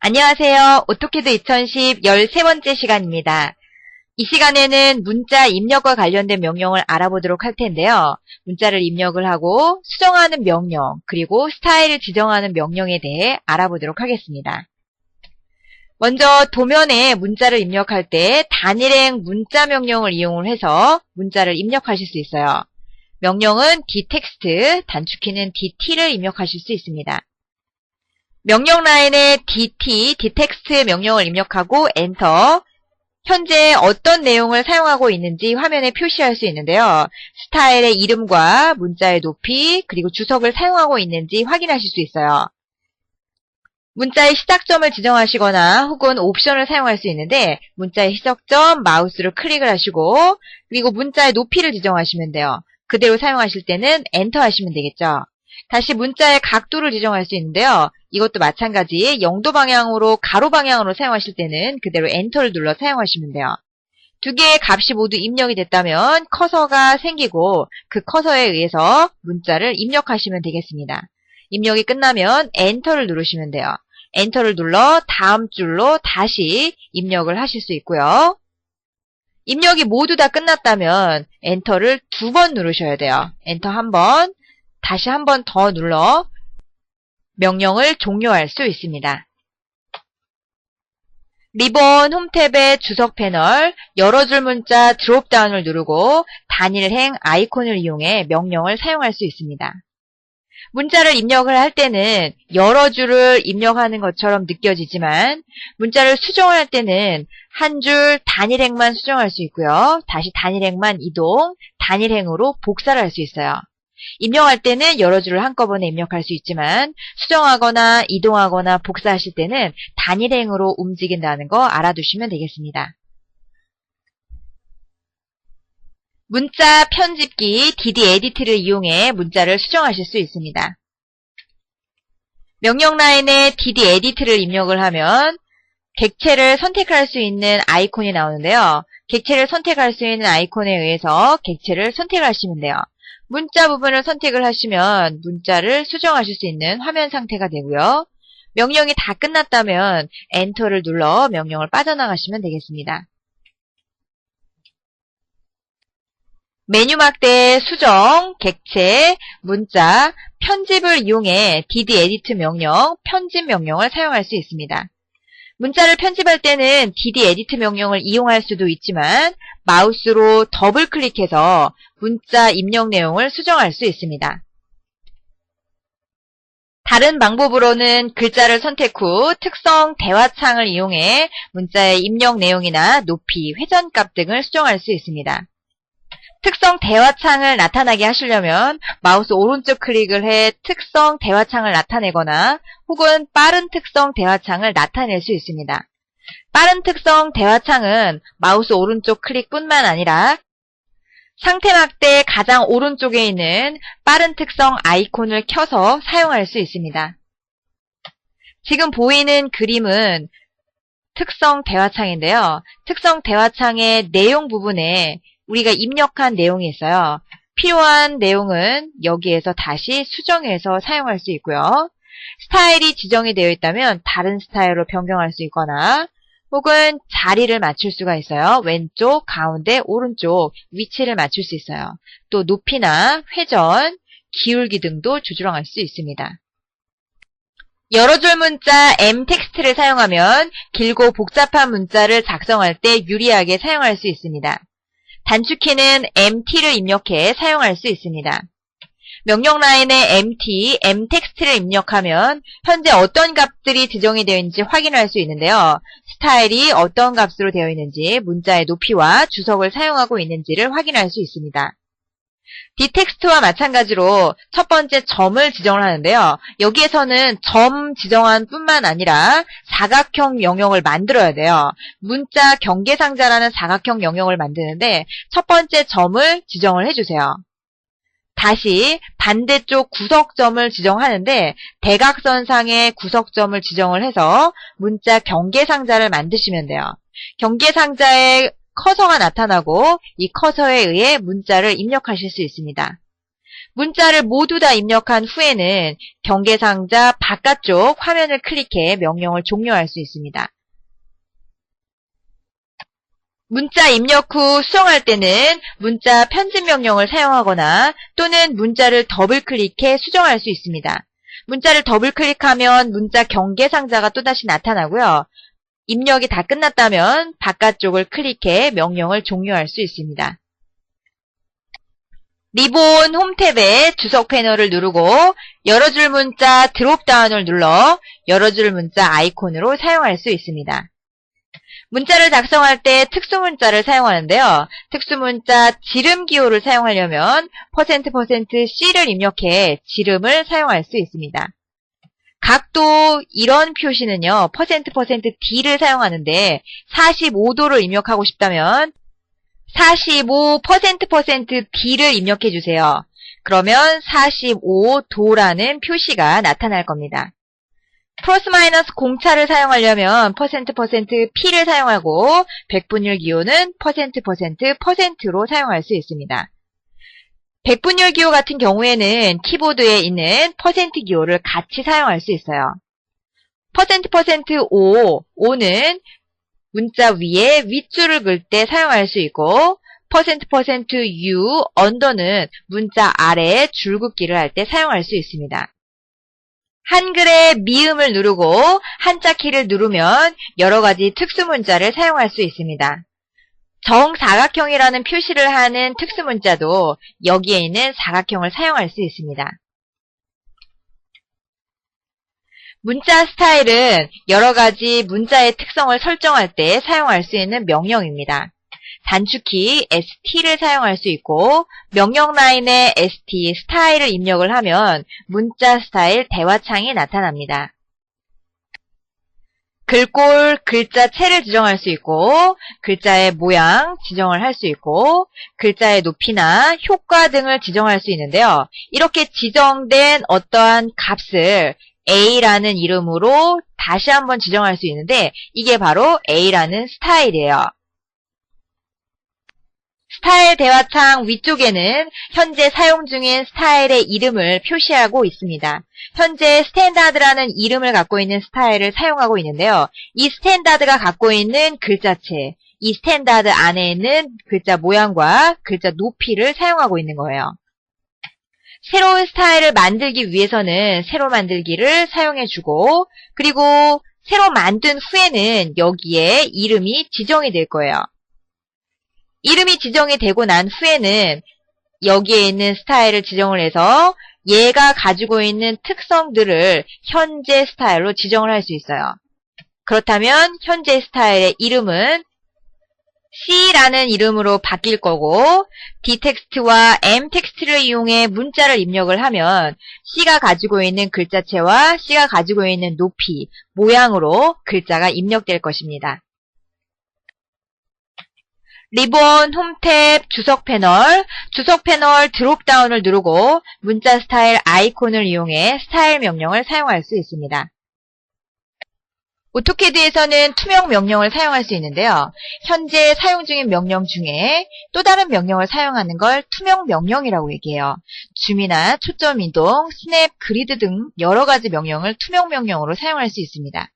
안녕하세요. 오토캐드 2010 13번째 시간입니다. 이 시간에는 문자 입력과 관련된 명령을 알아보도록 할 텐데요. 문자를 입력을 하고 수정하는 명령, 그리고 스타일을 지정하는 명령에 대해 알아보도록 하겠습니다. 먼저 도면에 문자를 입력할 때 단일행 문자 명령을 이용을 해서 문자를 입력하실 수 있어요. 명령은 dtext, 단축키는 dt를 입력하실 수 있습니다. 명령 라인에 dtext 명령을 입력하고 엔터, 현재 어떤 내용을 사용하고 있는지 화면에 표시할 수 있는데요. 스타일의 이름과 문자의 높이, 그리고 주석을 사용하고 있는지 확인하실 수 있어요. 문자의 시작점을 지정하시거나 혹은 옵션을 사용할 수 있는데 문자의 시작점 마우스로 클릭을 하시고 그리고 문자의 높이를 지정하시면 돼요. 그대로 사용하실 때는 엔터 하시면 되겠죠. 다시 문자의 각도를 지정할 수 있는데요. 이것도 마찬가지 0도 방향으로 가로 방향으로 사용하실 때는 그대로 엔터를 눌러 사용하시면 돼요. 두 개의 값이 모두 입력이 됐다면 커서가 생기고 그 커서에 의해서 문자를 입력하시면 되겠습니다. 입력이 끝나면 엔터를 누르시면 돼요. 엔터를 눌러 다음 줄로 다시 입력을 하실 수 있고요. 입력이 모두 다 끝났다면 엔터를 2번 누르셔야 돼요. 엔터 1번, 다시 1번 더 눌러 명령을 종료할 수 있습니다. 리본 홈탭의 주석 패널, 여러 줄 문자 드롭다운을 누르고 단일행 아이콘을 이용해 명령을 사용할 수 있습니다. 문자를 입력을 할 때는 여러 줄을 입력하는 것처럼 느껴지지만 문자를 수정할 때는 한 줄 단일행만 수정할 수 있고요. 다시 단일행만 이동, 단일행으로 복사를 할 수 있어요. 입력할 때는 여러 줄을 한꺼번에 입력할 수 있지만 수정하거나 이동하거나 복사하실 때는 단일행으로 움직인다는 거 알아두시면 되겠습니다. 문자 편집기 ddEdit를 이용해 문자를 수정하실 수 있습니다. 명령 라인에 ddEdit를 입력을 하면 객체를 선택할 수 있는 아이콘이 나오는데요. 객체를 선택할 수 있는 아이콘에 의해서 객체를 선택하시면 돼요. 문자 부분을 선택을 하시면 문자를 수정하실 수 있는 화면 상태가 되고요. 명령이 다 끝났다면 엔터를 눌러 명령을 빠져나가시면 되겠습니다. 메뉴 막대 수정, 객체, 문자, 편집을 이용해 ddEdit 명령, 편집 명령을 사용할 수 있습니다. 문자를 편집할 때는 ddEdit 명령을 이용할 수도 있지만 마우스로 더블 클릭해서 문자 입력 내용을 수정할 수 있습니다. 다른 방법으로는 글자를 선택 후 특성 대화창을 이용해 문자의 입력 내용이나 높이, 회전값 등을 수정할 수 있습니다. 특성 대화창을 나타나게 하시려면 마우스 오른쪽 클릭을 해 특성 대화창을 나타내거나 혹은 빠른 특성 대화창을 나타낼 수 있습니다. 빠른 특성 대화창은 마우스 오른쪽 클릭뿐만 아니라 상태 막대 가장 오른쪽에 있는 빠른 특성 아이콘을 켜서 사용할 수 있습니다. 지금 보이는 그림은 특성 대화창인데요. 특성 대화창의 내용 부분에 우리가 입력한 내용이 있어요. 필요한 내용은 여기에서 다시 수정해서 사용할 수 있고요. 스타일이 지정이 되어 있다면 다른 스타일로 변경할 수 있거나 혹은 자리를 맞출 수가 있어요. 왼쪽, 가운데, 오른쪽 위치를 맞출 수 있어요. 또 높이나 회전, 기울기 등도 조절할 수 있습니다. 여러 줄 문자 m텍스트를 사용하면 길고 복잡한 문자를 작성할 때 유리하게 사용할 수 있습니다. 단축키는 MT를 입력해 사용할 수 있습니다. 명령 라인에 MT, m텍스트를 입력하면 현재 어떤 값들이 지정이 되어 있는지 확인할 수 있는데요. 스타일이 어떤 값으로 되어 있는지, 문자의 높이와 주석을 사용하고 있는지를 확인할 수 있습니다. dtext와 마찬가지로 첫 번째 점을 지정을 하는데요. 여기에서는 점 지정한 뿐만 아니라 사각형 영역을 만들어야 돼요. 문자 경계상자라는 사각형 영역을 만드는데 첫 번째 점을 지정을 해주세요. 다시 반대쪽 구석점을 지정하는데 대각선상의 구석점을 지정을 해서 문자 경계상자를 만드시면 돼요. 경계상자에 커서가 나타나고 이 커서에 의해 문자를 입력하실 수 있습니다. 문자를 모두 다 입력한 후에는 경계상자 바깥쪽 화면을 클릭해 명령을 종료할 수 있습니다. 문자 입력 후 수정할 때는 문자 편집 명령을 사용하거나 또는 문자를 더블 클릭해 수정할 수 있습니다. 문자를 더블 클릭하면 문자 경계상자가 또다시 나타나고요. 입력이 다 끝났다면 바깥쪽을 클릭해 명령을 종료할 수 있습니다. 리본 홈 탭의 주석 패널을 누르고 여러 줄 문자 드롭다운을 눌러 여러 줄 문자 아이콘으로 사용할 수 있습니다. 문자를 작성할 때 특수문자를 사용하는데요. 특수문자 지름 기호를 사용하려면 %%C를 입력해 지름을 사용할 수 있습니다. 각도 이런 표시는요. %%D를 사용하는데 45도를 입력하고 싶다면 45%%D를 입력해 주세요. 그러면 45도라는 표시가 나타날 겁니다. 플러스 마이너스 공차를 사용하려면 %%P를 사용하고 백분율 기호는 %%%로 사용할 수 있습니다. 백분율 기호 같은 경우에는 키보드에 있는 퍼센트 기호를 같이 사용할 수 있어요. %5는 문자 위에 윗줄을 긋을 때 사용할 수 있고 %U 언더는 문자 아래 줄긋기를 할 때 사용할 수 있습니다. 한글의 미음을 누르고 한자 키를 누르면 여러 가지 특수문자를 사용할 수 있습니다. 정사각형이라는 표시를 하는 특수문자도 여기에 있는 사각형을 사용할 수 있습니다. 문자 스타일은 여러 가지 문자의 특성을 설정할 때 사용할 수 있는 명령입니다. 단축키 ST를 사용할 수 있고 명령 라인에 ST 스타일을 입력을 하면 문자 스타일 대화창이 나타납니다. 글꼴, 글자체를 지정할 수 있고 글자의 모양 지정을 할 수 있고 글자의 높이나 효과 등을 지정할 수 있는데요. 이렇게 지정된 어떠한 값을 A라는 이름으로 다시 한번 지정할 수 있는데 이게 바로 A라는 스타일이에요. 스타일 대화창 위쪽에는 현재 사용 중인 스타일의 이름을 표시하고 있습니다. 현재 스탠다드라는 이름을 갖고 있는 스타일을 사용하고 있는데요. 이 스탠다드가 갖고 있는 글자체, 이 스탠다드 안에 있는 글자 모양과 글자 높이를 사용하고 있는 거예요. 새로운 스타일을 만들기 위해서는 새로 만들기를 사용해주고 그리고 새로 만든 후에는 여기에 이름이 지정이 될 거예요. 이름이 지정이 되고 난 후에는 여기에 있는 스타일을 지정을 해서 얘가 가지고 있는 특성들을 현재 스타일로 지정을 할 수 있어요. 그렇다면 현재 스타일의 이름은 C라는 이름으로 바뀔 거고 D텍스트와 M텍스트를 이용해 문자를 입력을 하면 C가 가지고 있는 글자체와 C가 가지고 있는 높이, 모양으로 글자가 입력될 것입니다. 리본 홈탭 주석 패널 드롭다운을 누르고 문자 스타일 아이콘을 이용해 스타일 명령을 사용할 수 있습니다. 오토캐드에서는 투명 명령을 사용할 수 있는데요. 현재 사용 중인 명령 중에 또 다른 명령을 사용하는 걸 투명 명령이라고 얘기해요. 줌이나 초점 이동, 스냅, 그리드 등 여러 가지 명령을 투명 명령으로 사용할 수 있습니다.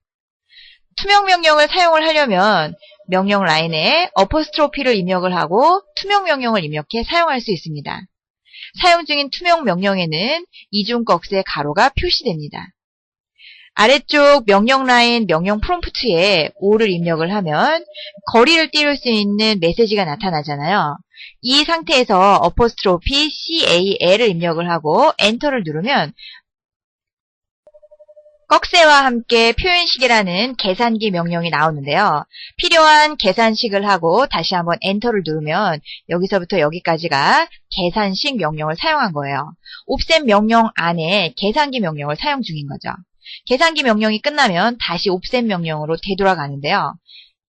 투명 명령을 사용을 하려면 명령 라인에 어퍼스트로피를 입력을 하고 투명 명령을 입력해 사용할 수 있습니다. 사용 중인 투명 명령에는 이중 꺽쇠 가로가 표시됩니다. 아래쪽 명령 라인 명령 프롬프트에 5를 입력을 하면 거리를 띄울 수 있는 메시지가 나타나잖아요. 이 상태에서 어퍼스트로피 CAL을 입력을 하고 엔터를 누르면 꺽쇠와 함께 표현식이라는 계산기 명령이 나오는데요. 필요한 계산식을 하고 다시 한번 엔터를 누르면 여기서부터 여기까지가 계산식 명령을 사용한 거예요. 옵셋 명령 안에 계산기 명령을 사용 중인 거죠. 계산기 명령이 끝나면 다시 옵셋 명령으로 되돌아가는데요.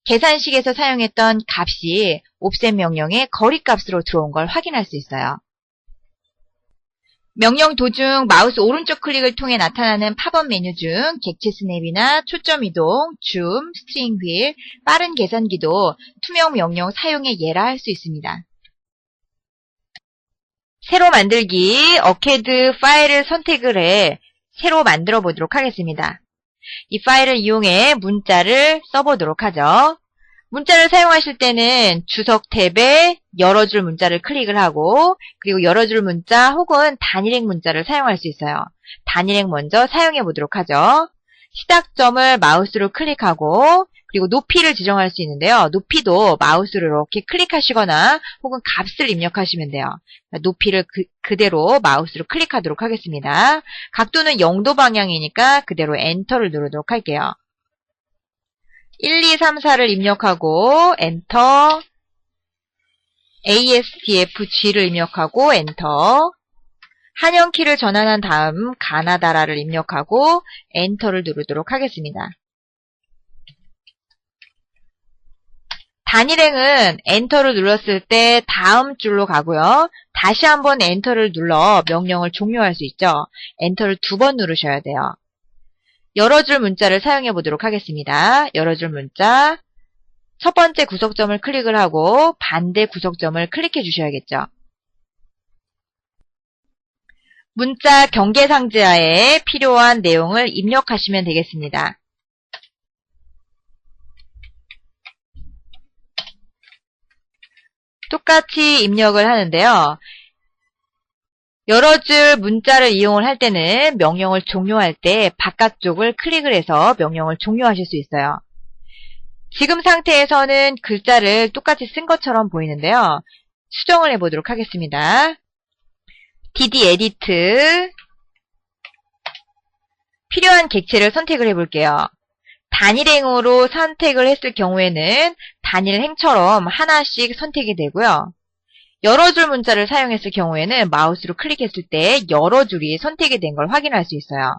계산식에서 사용했던 값이 옵셋 명령의 거리값으로 들어온 걸 확인할 수 있어요. 명령 도중 마우스 오른쪽 클릭을 통해 나타나는 팝업 메뉴 중 객체 스냅이나 초점 이동, 줌, 스트링 휠, 빠른 계산기도 투명 명령 사용의 예라 할 수 있습니다. 새로 만들기 어캐드 파일을 선택을 해 새로 만들어 보도록 하겠습니다. 이 파일을 이용해 문자를 써보도록 하죠. 문자를 사용하실 때는 주석 탭에 여러 줄 문자를 클릭을 하고 그리고 여러 줄 문자 혹은 단일행 문자를 사용할 수 있어요. 단일행 먼저 사용해 보도록 하죠. 시작점을 마우스로 클릭하고 그리고 높이를 지정할 수 있는데요. 높이도 마우스로 이렇게 클릭하시거나 혹은 값을 입력하시면 돼요. 높이를 그대로 마우스로 클릭하도록 하겠습니다. 각도는 0도 방향이니까 그대로 엔터를 누르도록 할게요. 1, 2, 3, 4를 입력하고 엔터, ASDFG를 입력하고 엔터, 한영키를 전환한 다음 가나다라를 입력하고 엔터를 누르도록 하겠습니다. 단일행은 엔터를 눌렀을 때 다음 줄로 가고요. 다시 한번 엔터를 눌러 명령을 종료할 수 있죠. 엔터를 2번 누르셔야 돼요. 여러 줄 문자를 사용해 보도록 하겠습니다. 여러 줄 문자, 첫 번째 구석점을 클릭을 하고 반대 구석점을 클릭해 주셔야겠죠. 문자 경계상자에 필요한 내용을 입력하시면 되겠습니다. 똑같이 입력을 하는데요. 여러 줄 문자를 이용을 할 때는 명령을 종료할 때 바깥쪽을 클릭을 해서 명령을 종료하실 수 있어요. 지금 상태에서는 글자를 똑같이 쓴 것처럼 보이는데요. 수정을 해보도록 하겠습니다. DD 에디트 필요한 객체를 선택을 해볼게요. 단일행으로 선택을 했을 경우에는 단일행처럼 하나씩 선택이 되고요. 여러 줄 문자를 사용했을 경우에는 마우스로 클릭했을 때 여러 줄이 선택이 된 걸 확인할 수 있어요.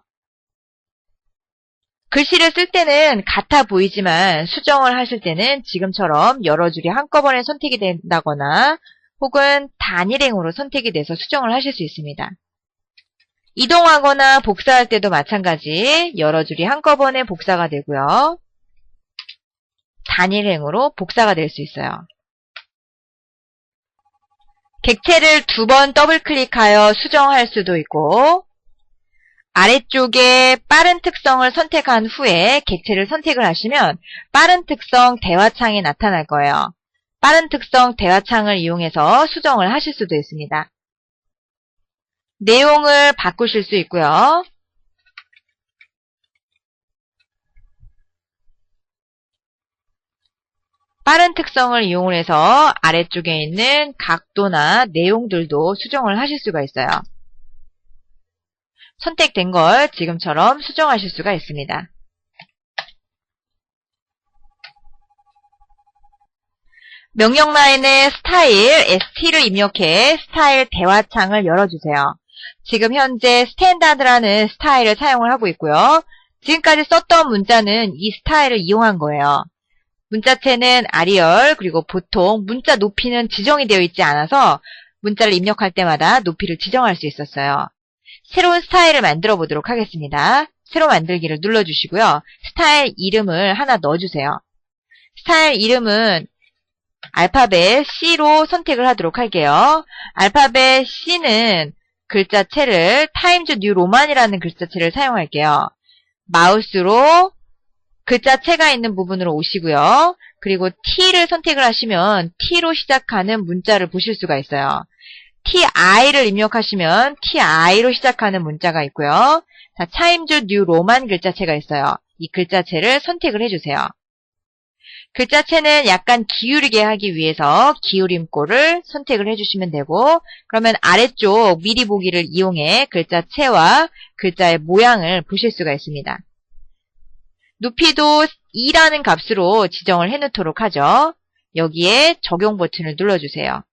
글씨를 쓸 때는 같아 보이지만 수정을 하실 때는 지금처럼 여러 줄이 한꺼번에 선택이 된다거나 혹은 단일행으로 선택이 돼서 수정을 하실 수 있습니다. 이동하거나 복사할 때도 마찬가지 여러 줄이 한꺼번에 복사가 되고요. 단일행으로 복사가 될 수 있어요. 객체를 2번 더블클릭하여 수정할 수도 있고 아래쪽에 빠른 특성을 선택한 후에 객체를 선택을 하시면 빠른 특성 대화창이 나타날 거예요. 빠른 특성 대화창을 이용해서 수정을 하실 수도 있습니다. 내용을 바꾸실 수 있고요. 빠른 특성을 이용해서 아래쪽에 있는 각도나 내용들도 수정을 하실 수가 있어요. 선택된 걸 지금처럼 수정하실 수가 있습니다. 명령라인에 스타일 ST를 입력해 스타일 대화창을 열어주세요. 지금 현재 스탠다드라는 스타일을 사용을 하고 있고요. 지금까지 썼던 문자는 이 스타일을 이용한 거예요. 문자체는 아리얼 그리고 보통 문자 높이는 지정이 되어 있지 않아서 문자를 입력할 때마다 높이를 지정할 수 있었어요. 새로운 스타일을 만들어 보도록 하겠습니다. 새로 만들기를 눌러주시고요. 스타일 이름을 하나 넣어주세요. 스타일 이름은 알파벳 C로 선택을 하도록 할게요. 알파벳 C는 글자체를 타임즈 뉴 로만이라는 글자체를 사용할게요. 마우스로 글자체가 있는 부분으로 오시고요. 그리고 T를 선택을 하시면 T로 시작하는 문자를 보실 수가 있어요. TI를 입력하시면 TI로 시작하는 문자가 있고요. 자, 타임즈 뉴 로만 글자체가 있어요. 이 글자체를 선택을 해주세요. 글자체는 약간 기울이게 하기 위해서 기울임꼴을 선택을 해주시면 되고 그러면 아래쪽 미리 보기를 이용해 글자체와 글자의 모양을 보실 수가 있습니다. 높이도 2라는 값으로 지정을 해놓도록 하죠. 여기에 적용 버튼을 눌러주세요.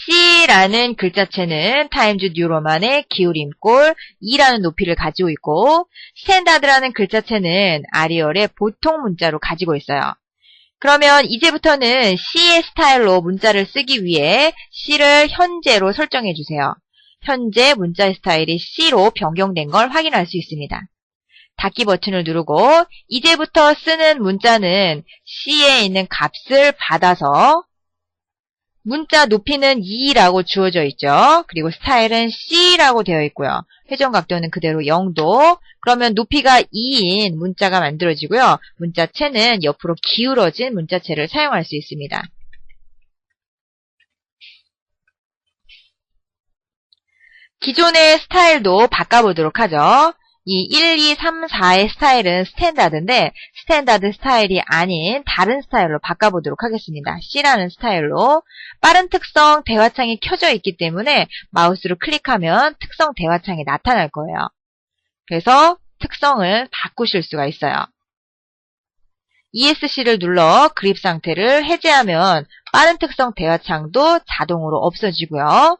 C라는 글자체는 타임즈 뉴 로만의 기울임꼴 2라는 높이를 가지고 있고 스탠다드라는 글자체는 아리얼의 보통 문자로 가지고 있어요. 그러면 이제부터는 C의 스타일로 문자를 쓰기 위해 C를 현재로 설정해 주세요. 현재 문자 스타일이 C로 변경된 걸 확인할 수 있습니다. 닫기 버튼을 누르고 이제부터 쓰는 문자는 C에 있는 값을 받아서 문자 높이는 2라고 주어져 있죠. 그리고 스타일은 C라고 되어 있고요. 회전 각도는 그대로 0도. 그러면 높이가 2인 문자가 만들어지고요. 문자체는 옆으로 기울어진 문자체를 사용할 수 있습니다. 기존의 스타일도 바꿔보도록 하죠. 이 1, 2, 3, 4의 스타일은 스탠다드인데 스탠다드 스타일이 아닌 다른 스타일로 바꿔보도록 하겠습니다. C라는 스타일로. 빠른 특성 대화창이 켜져 있기 때문에 마우스로 클릭하면 특성 대화창이 나타날 거예요. 그래서 특성을 바꾸실 수가 있어요. ESC를 눌러 그립 상태를 해제하면 빠른 특성 대화창도 자동으로 없어지고요.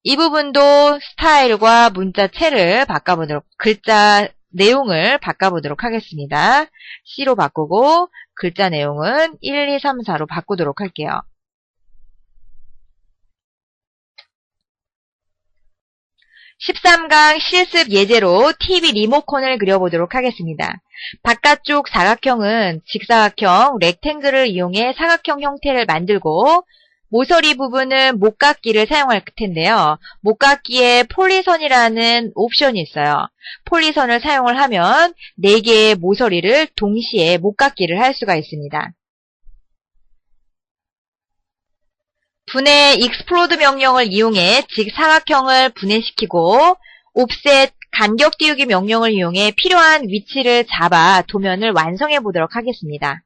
이 부분도 스타일과 문자체를 바꿔보도록, 글자 내용을 바꿔보도록 하겠습니다. C로 바꾸고 글자 내용은 1, 2, 3, 4로 바꾸도록 할게요. (13강) 실습 예제로 TV 리모컨을 그려보도록 하겠습니다. 바깥쪽 사각형은 직사각형, 렉탱글을 이용해 사각형 형태를 만들고 모서리 부분은 목깎이를 사용할 텐데요. 목깎이에 폴리선이라는 옵션이 있어요. 폴리선을 사용을 하면 4개의 모서리를 동시에 목깎이를 할 수가 있습니다. 분해 익스플로드 명령을 이용해 직사각형을 분해시키고 옵셋 간격 띄우기 명령을 이용해 필요한 위치를 잡아 도면을 완성해 보도록 하겠습니다.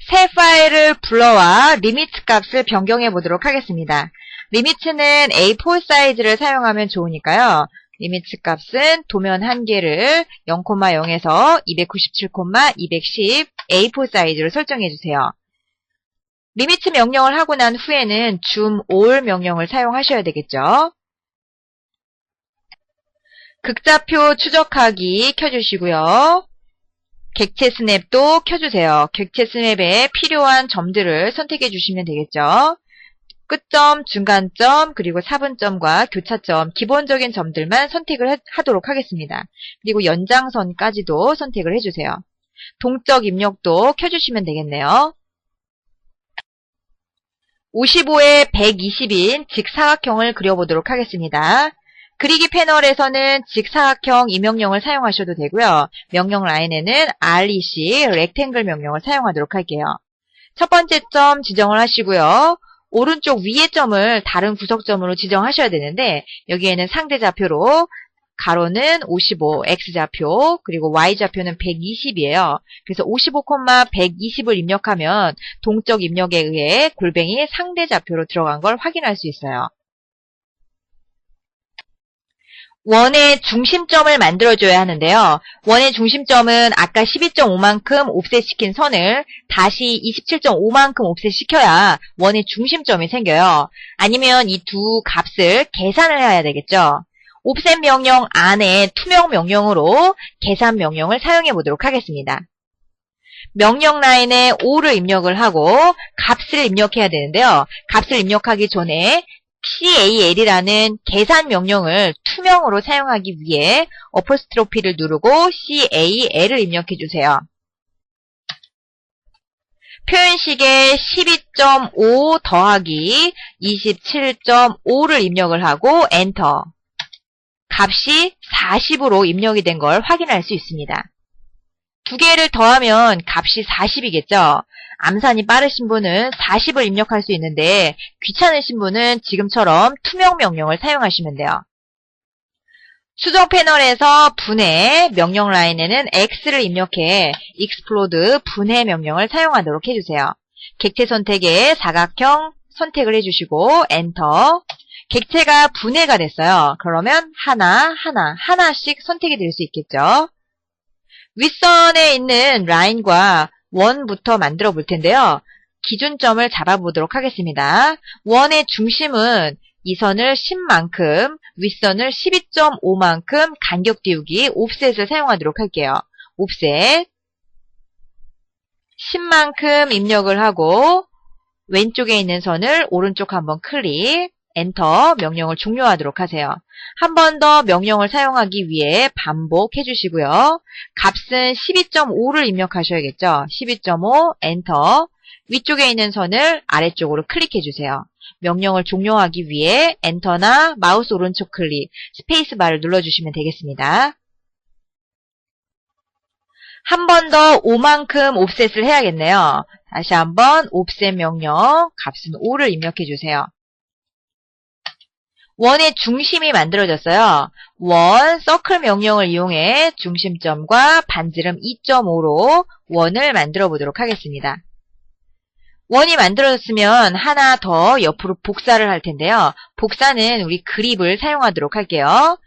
새 파일을 불러와 리미트 값을 변경해 보도록 하겠습니다. 리미트는 A4 사이즈를 사용하면 좋으니까요. 리미트 값은 도면 한계를 0,0에서 297,210 A4 사이즈로 설정해 주세요. 리미트 명령을 하고 난 후에는 줌 all 명령을 사용하셔야 되겠죠. 극좌표 추적하기 켜주시고요. 객체 스냅도 켜주세요. 객체 스냅에 필요한 점들을 선택해 주시면 되겠죠. 끝점, 중간점, 그리고 사분점과 교차점, 기본적인 점들만 선택을 하도록 하겠습니다. 그리고 연장선까지도 선택을 해주세요. 동적 입력도 켜주시면 되겠네요. 55에 120인 직사각형을 그려보도록 하겠습니다. 그리기 패널에서는 직사각형 이 명령을 사용하셔도 되고요. 명령 라인에는 REC, 렉탱글 명령을 사용하도록 할게요. 첫 번째 점 지정을 하시고요. 오른쪽 위의 점을 다른 구석점으로 지정하셔야 되는데 여기에는 상대좌표로 가로는 55, X좌표, 그리고 Y좌표는 120이에요. 그래서 55,120을 입력하면 동적 입력에 의해 골뱅이 상대좌표로 들어간 걸 확인할 수 있어요. 원의 중심점을 만들어줘야 하는데요. 원의 중심점은 아까 12.5만큼 옵셋시킨 선을 다시 27.5만큼 옵셋시켜야 원의 중심점이 생겨요. 아니면 이 두 값을 계산을 해야 되겠죠. 옵셋 명령 안에 투명 명령으로 계산 명령을 사용해 보도록 하겠습니다. 명령 라인에 5를 입력을 하고 값을 입력해야 되는데요. 값을 입력하기 전에 CAL이라는 계산 명령을 투명으로 사용하기 위해 어퍼스트로피를 누르고 CAL을 입력해 주세요. 표현식에 12.5 더하기 27.5를 입력을 하고 엔터. 값이 40으로 입력이 된 걸 확인할 수 있습니다. 두 개를 더하면 값이 40이겠죠. 암산이 빠르신 분은 40을 입력할 수 있는데 귀찮으신 분은 지금처럼 투명 명령을 사용하시면 돼요. 수정 패널에서 분해 명령 라인에는 X를 입력해 explode 분해 명령을 사용하도록 해주세요. 객체 선택에 사각형 선택을 해주시고 엔터. 객체가 분해가 됐어요. 그러면 하나씩 선택이 될 수 있겠죠. 윗선에 있는 라인과 원부터 만들어 볼 텐데요. 기준점을 잡아보도록 하겠습니다. 원의 중심은 이 선을 10만큼, 윗선을 12.5만큼 간격 띄우기, 옵셋을 사용하도록 할게요. 옵셋 10만큼 입력을 하고 왼쪽에 있는 선을 오른쪽 한번 클릭, 엔터, 명령을 종료하도록 하세요. 한 번 더 명령을 사용하기 위해 반복해 주시고요. 값은 12.5를 입력하셔야겠죠. 12.5, 엔터. 위쪽에 있는 선을 아래쪽으로 클릭해 주세요. 명령을 종료하기 위해 엔터나 마우스 오른쪽 클릭, 스페이스바를 눌러주시면 되겠습니다. 한 번 더 5만큼 옵셋을 해야겠네요. 다시 한번 옵셋 명령, 값은 5를 입력해 주세요. 원의 중심이 만들어졌어요. 원, 서클 명령을 이용해 중심점과 반지름 2.5로 원을 만들어 보도록 하겠습니다. 원이 만들어졌으면 하나 더 옆으로 복사를 할 텐데요. 복사는 우리 그립을 사용하도록 할게요.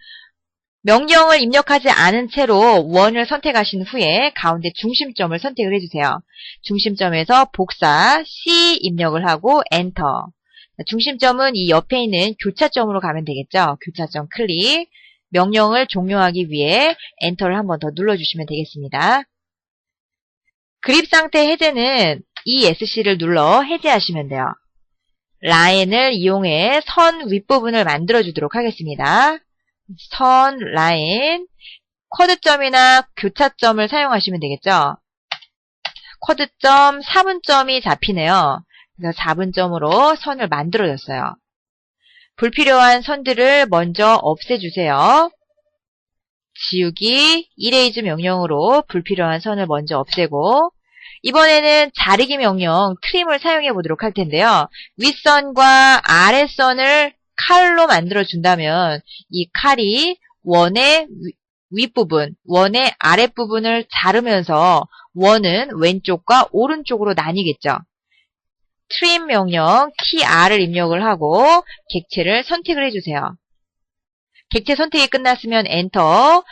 명령을 입력하지 않은 채로 원을 선택하신 후에 가운데 중심점을 선택을 해주세요. 중심점에서 복사 C 입력을 하고 엔터. 중심점은 이 옆에 있는 교차점으로 가면 되겠죠. 교차점 클릭. 명령을 종료하기 위해 엔터를 한 번 더 눌러주시면 되겠습니다. 그립 상태 해제는 ESC를 눌러 해제하시면 돼요. 라인을 이용해 선 윗부분을 만들어주도록 하겠습니다. 선, 라인, 쿼드점이나 교차점을 사용하시면 되겠죠. 쿼드점, 4분점이 잡히네요. 그래서 4분점으로 선을 만들어줬어요. 불필요한 선들을 먼저 없애주세요. 지우기, 이레이즈 명령으로 불필요한 선을 먼저 없애고 이번에는 자르기 명령, 트림을 사용해 보도록 할 텐데요. 윗선과 아랫선을 칼로 만들어준다면 이 칼이 원의 윗부분, 원의 아랫부분을 자르면서 원은 왼쪽과 오른쪽으로 나뉘겠죠. 트림 명령 TR을 입력을 하고 객체를 선택을 해주세요. 객체 선택이 끝났으면 엔터,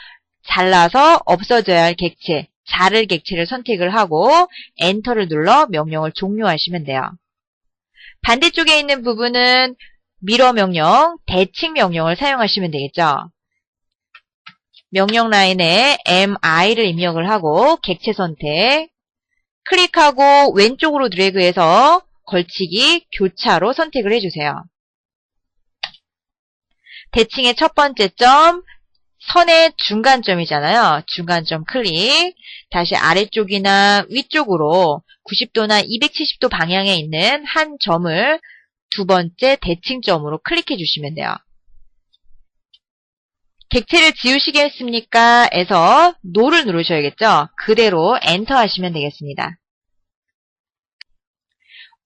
잘라서 없어져야 할 객체, 자를 객체를 선택을 하고 엔터를 눌러 명령을 종료하시면 돼요. 반대쪽에 있는 부분은 미러 명령, 대칭 명령을 사용하시면 되겠죠. 명령 라인에 MI를 입력을 하고 객체 선택, 클릭하고 왼쪽으로 드래그해서 걸치기, 교차로 선택을 해주세요. 대칭의 첫 번째 점, 선의 중간점이잖아요. 중간점 클릭, 다시 아래쪽이나 위쪽으로 90도나 270도 방향에 있는 한 점을 두 번째 대칭점으로 클릭해 주시면 돼요. 객체를 지우시겠습니까? 에서 노를 누르셔야겠죠? 그대로 엔터 하시면 되겠습니다.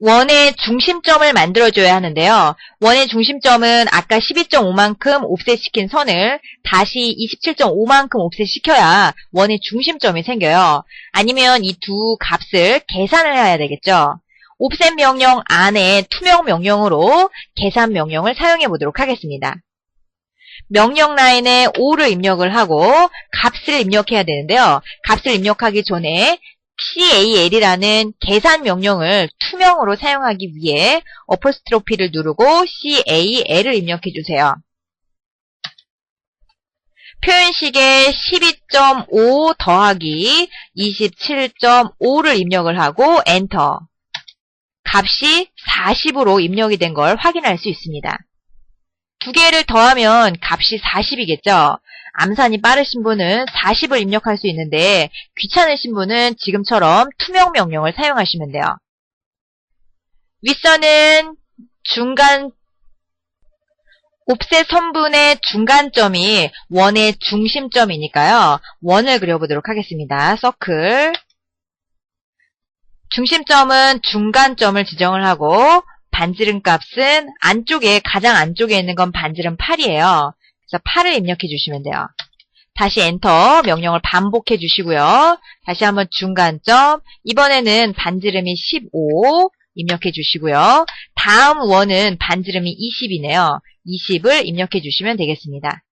원의 중심점을 만들어줘야 하는데요. 원의 중심점은 아까 12.5만큼 옵셋시킨 선을 다시 27.5만큼 옵셋시켜야 원의 중심점이 생겨요. 아니면 이 두 값을 계산을 해야 되겠죠. 옵셋 명령 안에 투명 명령으로 계산 명령을 사용해 보도록 하겠습니다. 명령 라인에 5를 입력을 하고 값을 입력해야 되는데요. 값을 입력하기 전에 CAL이라는 계산 명령을 투명으로 사용하기 위해 어퍼스트로피를 누르고 CAL을 입력해 주세요. 표현식에 12.5 더하기 27.5를 입력을 하고 엔터. 값이 40으로 입력이 된 걸 확인할 수 있습니다. 두 개를 더하면 값이 40이겠죠. 암산이 빠르신 분은 40을 입력할 수 있는데 귀찮으신 분은 지금처럼 투명 명령을 사용하시면 돼요. 윗선은 중간 옵셋 선분의 중간점이 원의 중심점이니까요. 원을 그려보도록 하겠습니다. 서클. 중심점은 중간점을 지정을 하고 반지름 값은 안쪽에 가장 안쪽에 있는 건 반지름 8이에요. 그래서 8을 입력해 주시면 돼요. 다시 엔터 명령을 반복해 주시고요. 다시 한번 중간점, 이번에는 반지름이 15 입력해 주시고요. 다음 원은 반지름이 20이네요. 20을 입력해 주시면 되겠습니다.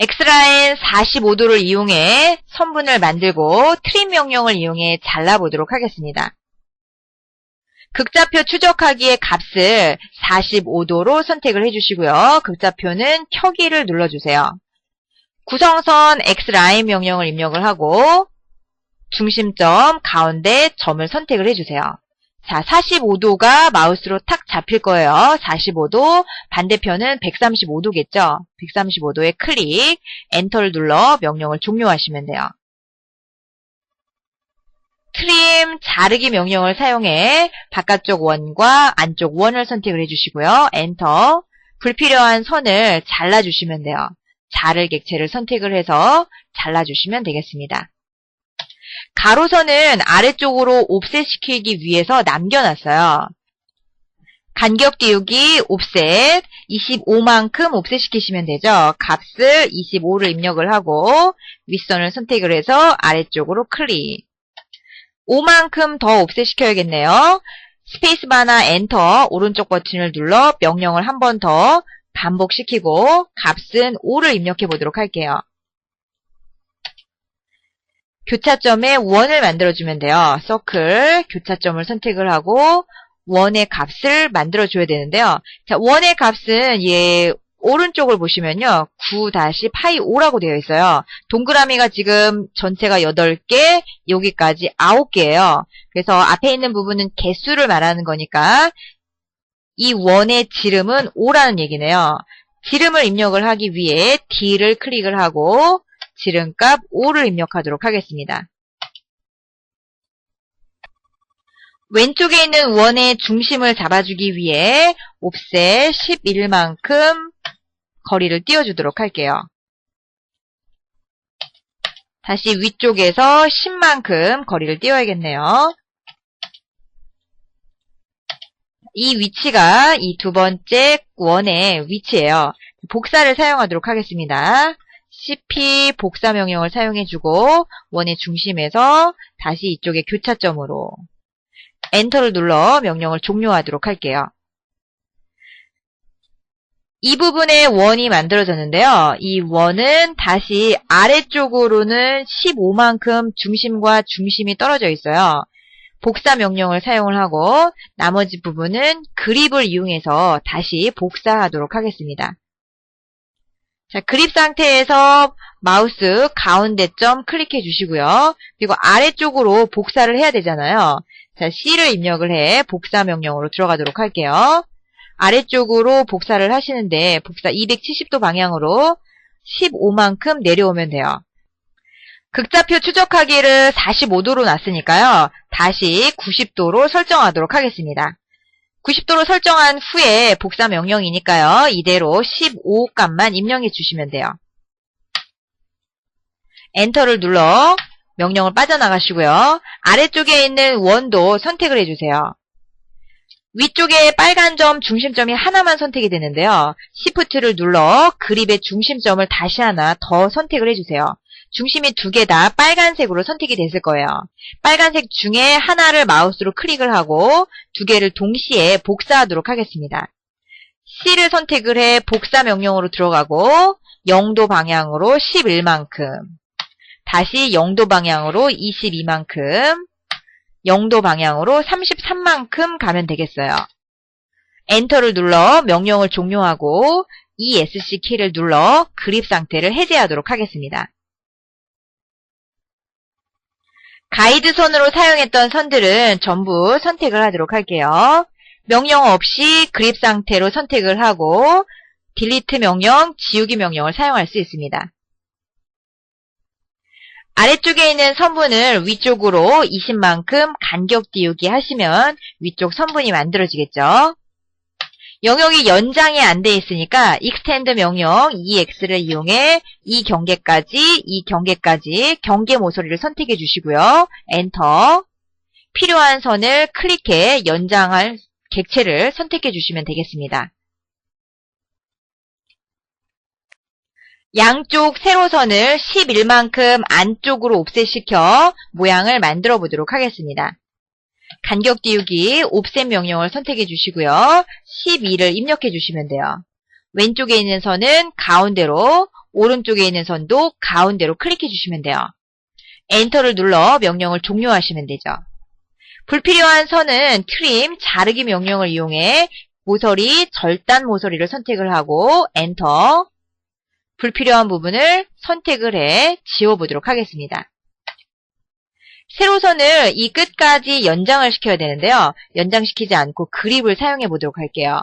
X라인 45도를 이용해 선분을 만들고 트림 명령을 이용해 잘라보도록 하겠습니다. 극좌표 추적하기의 값을 45도로 선택을 해주시고요. 극좌표는 켜기를 눌러주세요. 구성선 X라인 명령을 입력을 하고 중심점 가운데 점을 선택을 해주세요. 자, 45도가 마우스로 탁 잡힐 거예요. 45도, 반대편은 135도겠죠. 135도에 클릭, 엔터를 눌러 명령을 종료하시면 돼요. 트림 자르기 명령을 사용해 바깥쪽 원과 안쪽 원을 선택을 해주시고요. 엔터. 불필요한 선을 잘라주시면 돼요. 자를 객체를 선택을 해서 잘라주시면 되겠습니다. 가로선은 아래쪽으로 옵셋시키기 위해서 남겨놨어요. 간격 띄우기 옵셋 25만큼 옵셋시키시면 되죠. 값을 25를 입력을 하고 윗선을 선택을 해서 아래쪽으로 클릭. 5만큼 더 옵셋시켜야겠네요. 스페이스바나 엔터 오른쪽 버튼을 눌러 명령을 한 번 더 반복시키고 값은 5를 입력해 보도록 할게요. 교차점에 원을 만들어주면 돼요. 서클, 교차점을 선택을 하고 원의 값을 만들어줘야 되는데요. 자, 원의 값은 오른쪽을 보시면요. 9-파이5라고 되어 있어요. 동그라미가 지금 전체가 8개, 여기까지 9개예요. 그래서 앞에 있는 부분은 개수를 말하는 거니까 이 원의 지름은 5라는 얘기네요. 지름을 입력을 하기 위해 D를 클릭을 하고 지름값 5를 입력하도록 하겠습니다. 왼쪽에 있는 원의 중심을 잡아주기 위해 옵셋 11만큼 거리를 띄워주도록 할게요. 다시 위쪽에서 10만큼 거리를 띄워야겠네요. 이 위치가 이 두 번째 원의 위치예요. 복사를 사용하도록 하겠습니다. cp 복사 명령을 사용해주고 원의 중심에서 다시 이쪽에 교차점으로 엔터를 눌러 명령을 종료하도록 할게요. 이 부분에 원이 만들어졌는데요. 이 원은 다시 아래쪽으로는 15만큼 중심과 중심이 떨어져 있어요. 복사 명령을 사용을 하고 나머지 부분은 그립을 이용해서 다시 복사하도록 하겠습니다. 자, 그립 상태에서 마우스 가운데 점 클릭해 주시고요. 그리고 아래쪽으로 복사를 해야 되잖아요. 자, C를 입력을 해 복사 명령으로 들어가도록 할게요. 아래쪽으로 복사를 하시는데 복사 270도 방향으로 15만큼 내려오면 돼요. 극좌표 추적하기를 45도로 놨으니까요. 다시 90도로 설정하도록 하겠습니다. 90도로 설정한 후에 복사 명령이니까요. 이대로 15 값만 입력해 주시면 돼요. 엔터를 눌러 명령을 빠져나가시고요. 아래쪽에 있는 원도 선택을 해주세요. 위쪽에 빨간 점 중심점이 하나만 선택이 되는데요. Shift를 눌러 그립의 중심점을 다시 하나 더 선택을 해주세요. 중심이 두 개 다 빨간색으로 선택이 됐을 거예요. 빨간색 중에 하나를 마우스로 클릭을 하고 두 개를 동시에 복사하도록 하겠습니다. C를 선택을 해 복사 명령으로 들어가고 0도 방향으로 11만큼, 다시 0도 방향으로 22만큼, 0도 방향으로 33만큼 가면 되겠어요. 엔터를 눌러 명령을 종료하고 ESC 키를 눌러 그립 상태를 해제하도록 하겠습니다. 가이드선으로 사용했던 선들은 전부 선택을 하도록 할게요. 명령 없이 그립 상태로 선택을 하고 딜리트 명령, 지우기 명령을 사용할 수 있습니다. 아래쪽에 있는 선분을 위쪽으로 20만큼 간격 띄우기 하시면 위쪽 선분이 만들어지겠죠. 영역이 연장이 안 돼 있으니까 extend 명령 EX를 이용해 이 경계까지 경계 모서리를 선택해 주시고요. 엔터. 필요한 선을 클릭해 연장할 객체를 선택해 주시면 되겠습니다. 양쪽 세로선을 11만큼 안쪽으로 옵셋시켜 모양을 만들어 보도록 하겠습니다. 간격 띄우기 옵셋 명령을 선택해 주시고요. 12를 입력해 주시면 돼요. 왼쪽에 있는 선은 가운데로, 오른쪽에 있는 선도 가운데로 클릭해 주시면 돼요. 엔터를 눌러 명령을 종료하시면 되죠. 불필요한 선은 트림, 자르기 명령을 이용해 모서리, 절단 모서리를 선택을 하고 엔터. 불필요한 부분을 선택을 해 지워보도록 하겠습니다. 세로선을 이 끝까지 연장을 시켜야 되는데요. 연장시키지 않고 그립을 사용해 보도록 할게요.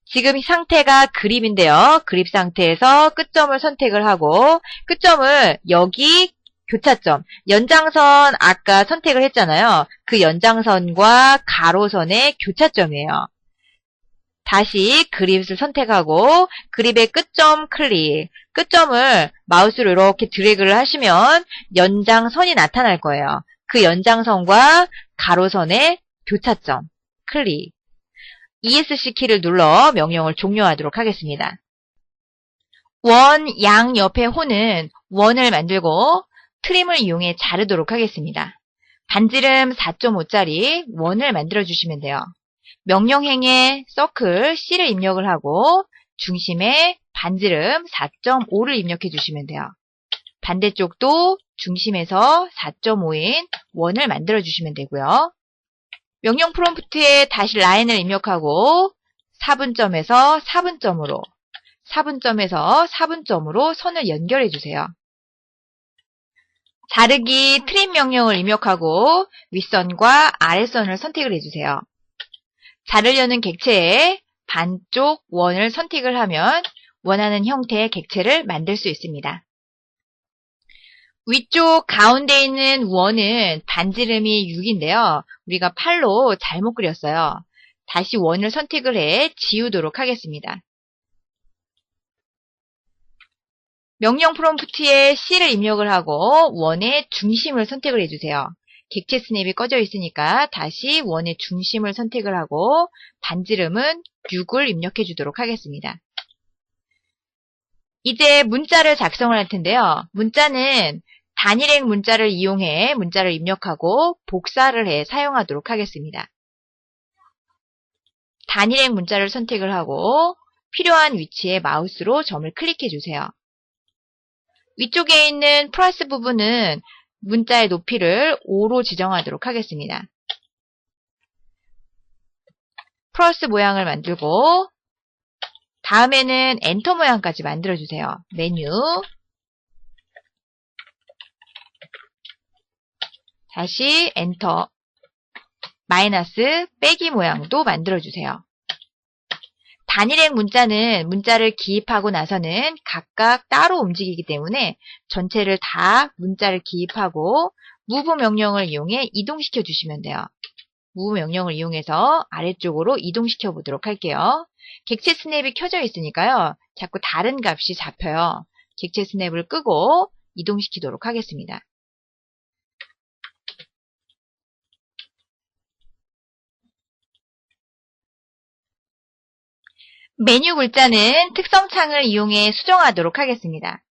지금 상태가 그립인데요. 그립 상태에서 끝점을 선택을 하고 끝점을 여기 교차점. 연장선 아까 선택을 했잖아요. 그 연장선과 가로선의 교차점이에요. 다시 그립을 선택하고 그립의 끝점 클릭. 끝점을 마우스로 이렇게 드래그를 하시면 연장선이 나타날 거예요. 그 연장선과 가로선의 교차점 클릭. ESC 키를 눌러 명령을 종료하도록 하겠습니다. 원 양옆의 호는 원을 만들고 트림을 이용해 자르도록 하겠습니다. 반지름 4.5짜리 원을 만들어주시면 돼요. 명령행에 서클 C를 입력을 하고 중심에 반지름 4.5를 입력해 주시면 돼요. 반대쪽도 중심에서 4.5인 원을 만들어 주시면 되고요. 명령 프롬프트에 다시 라인을 입력하고 4분점에서 4분점으로 4분점에서 4분점으로 선을 연결해 주세요. 자르기 트림 명령을 입력하고 윗선과 아랫선을 선택을 해주세요. 자르려는 객체에 반쪽 원을 선택을 하면 원하는 형태의 객체를 만들 수 있습니다. 위쪽 가운데 있는 원은 반지름이 6인데요. 우리가 8로 잘못 그렸어요. 다시 원을 선택을 해 지우도록 하겠습니다. 명령 프롬프트에 C를 입력을 하고 원의 중심을 선택을 해주세요. 객체 스냅이 꺼져 있으니까 다시 원의 중심을 선택을 하고 반지름은 6을 입력해 주도록 하겠습니다. 이제 문자를 작성을 할 텐데요. 문자는 단일행 문자를 이용해 문자를 입력하고 복사를 해 사용하도록 하겠습니다. 단일행 문자를 선택을 하고 필요한 위치에 마우스로 점을 클릭해 주세요. 위쪽에 있는 플러스 부분은 문자의 높이를 5로 지정하도록 하겠습니다. 플러스 모양을 만들고 다음에는 엔터 모양까지 만들어주세요. 메뉴 다시 엔터 마이너스 빼기 모양도 만들어주세요. 단일행 문자는 문자를 기입하고 나서는 각각 따로 움직이기 때문에 전체를 다 문자를 기입하고 move 명령을 이용해 이동시켜 주시면 돼요. move 명령을 이용해서 아래쪽으로 이동시켜 보도록 할게요. 객체 스냅이 켜져 있으니까요. 자꾸 다른 값이 잡혀요. 객체 스냅을 끄고 이동시키도록 하겠습니다. 메뉴 글자는 특성창을 이용해 수정하도록 하겠습니다.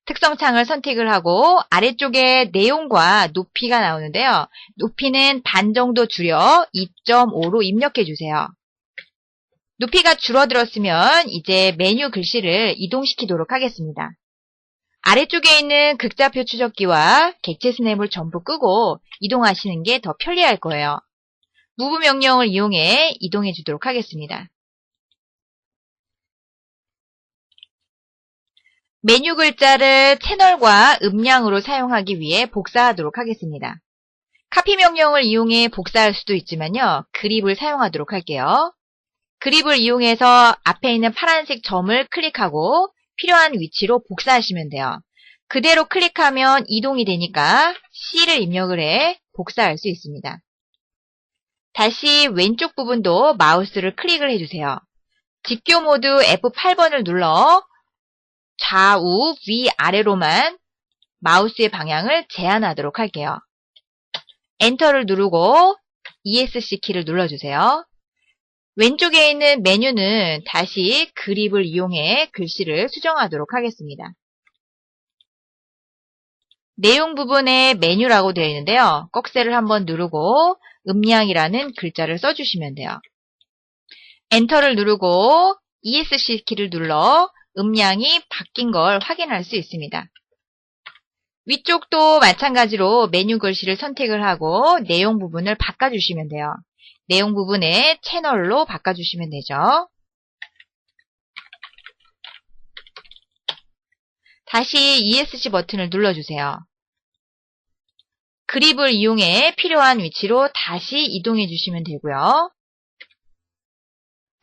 특성창을 선택을 하고 아래쪽에 내용과 높이가 나오는데요. 높이는 반 정도 줄여 2.5로 입력해 주세요. 높이가 줄어들었으면 이제 메뉴 글씨를 이동시키도록 하겠습니다. 아래쪽에 있는 극좌표 추적기와 객체 스냅을 전부 끄고 이동하시는 게 더 편리할 거예요. move 명령을 이용해 이동해 주도록 하겠습니다. 메뉴 글자를 채널과 음량으로 사용하기 위해 복사하도록 하겠습니다. 카피 명령을 이용해 복사할 수도 있지만요. 그립을 사용하도록 할게요. 그립을 이용해서 앞에 있는 파란색 점을 클릭하고 필요한 위치로 복사하시면 돼요. 그대로 클릭하면 이동이 되니까 C를 입력을 해 복사할 수 있습니다. 다시 왼쪽 부분도 마우스를 클릭을 해주세요. 집교 모드 F8번을 눌러 좌우, 위, 아래로만 마우스의 방향을 제한하도록 할게요. 엔터를 누르고 ESC 키를 눌러주세요. 왼쪽에 있는 메뉴는 다시 그립을 이용해 글씨를 수정하도록 하겠습니다. 내용 부분에 메뉴라고 되어 있는데요. 꺽쇠를 한번 누르고 음량이라는 글자를 써주시면 돼요. 엔터를 누르고 ESC 키를 눌러 음량이 바뀐 걸 확인할 수 있습니다. 위쪽도 마찬가지로 메뉴 글씨를 선택을 하고 내용 부분을 바꿔주시면 돼요. 내용 부분에 채널로 바꿔주시면 되죠. 다시 ESC 버튼을 눌러주세요. 그립을 이용해 필요한 위치로 다시 이동해 주시면 되고요.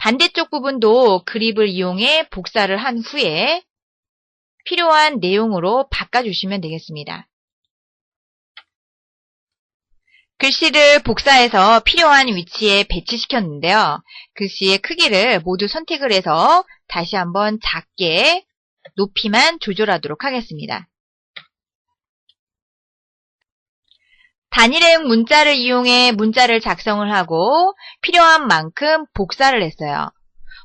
반대쪽 부분도 그립을 이용해 복사를 한 후에 필요한 내용으로 바꿔주시면 되겠습니다. 글씨를 복사해서 필요한 위치에 배치시켰는데요. 글씨의 크기를 모두 선택을 해서 다시 한번 작게 높이만 조절하도록 하겠습니다. 단일행 문자를 이용해 문자를 작성을 하고 필요한 만큼 복사를 했어요.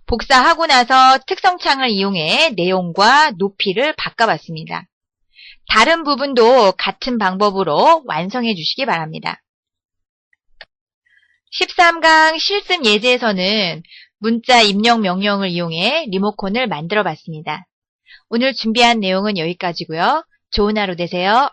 복사하고 나서 특성창을 이용해 내용과 높이를 바꿔봤습니다. 다른 부분도 같은 방법으로 완성해 주시기 바랍니다. 13강 실습 예제에서는 문자 입력 명령을 이용해 리모컨을 만들어 봤습니다. 오늘 준비한 내용은 여기까지고요. 좋은 하루 되세요.